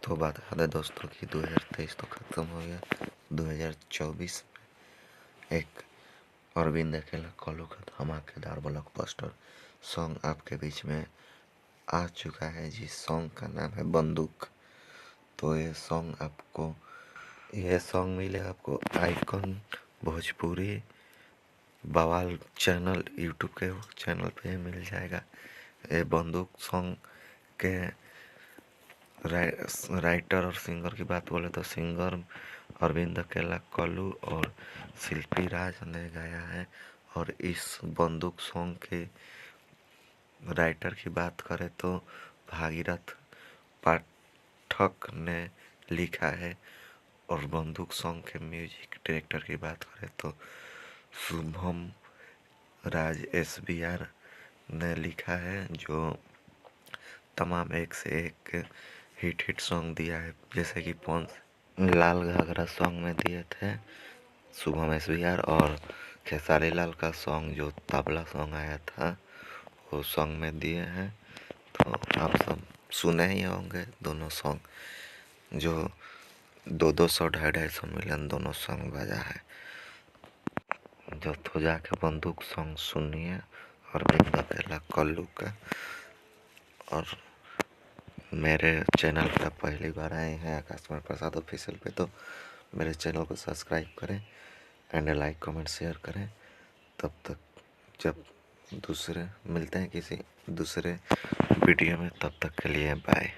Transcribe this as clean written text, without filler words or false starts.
तो बात याद है दोस्तों कि 2023 तो ख़त्म हो गया। 2024 में एक अरविंद अकेला कॉलो का धमाकेदार ब्लॉकबस्टर सॉन्ग आपके बीच में आ चुका है, जिस सॉन्ग का नाम है बंदूक। तो ये सॉन्ग मिले आपको आइकॉन भोजपुरी बवाल चैनल यूट्यूब के चैनल पे मिल जाएगा। ये बंदूक सॉन्ग के राइटर और सिंगर की बात बोले तो सिंगर अरविंद अकेला कल्लू और शिल्पी राज ने गाया है। और इस बंदूक सॉन्ग के राइटर की बात करें तो भागीरथ पाठक ने लिखा है। और बंदूक सॉन्ग के म्यूजिक डायरेक्टर की बात करें तो शुभम राज SBR ने लिखा है, जो तमाम एक से एक हिट सॉन्ग दिया है, जैसे कि लाल घाघरा सॉन्ग में दिए थे शुभम SBR, और खेसारी लाल का सॉन्ग जो तबला सॉन्ग आया था वो सॉन्ग में दिए हैं। तो आप सब सुने ही होंगे दोनों सॉन्ग, जो 200 250 मिलियन दोनों सॉन्ग बजा है। जो तो जाके बंदूक सॉन्ग सुनिए अरविंद अकेला कल्लू का। और मेरे चैनल पर पहली बार आए हैं आकाश कुमार प्रसाद ऑफिशियल पे, तो मेरे चैनल को सब्सक्राइब करें एंड लाइक कमेंट शेयर करें। तब तक जब मिलते हैं किसी दूसरे वीडियो में, तब तक के लिए बाय।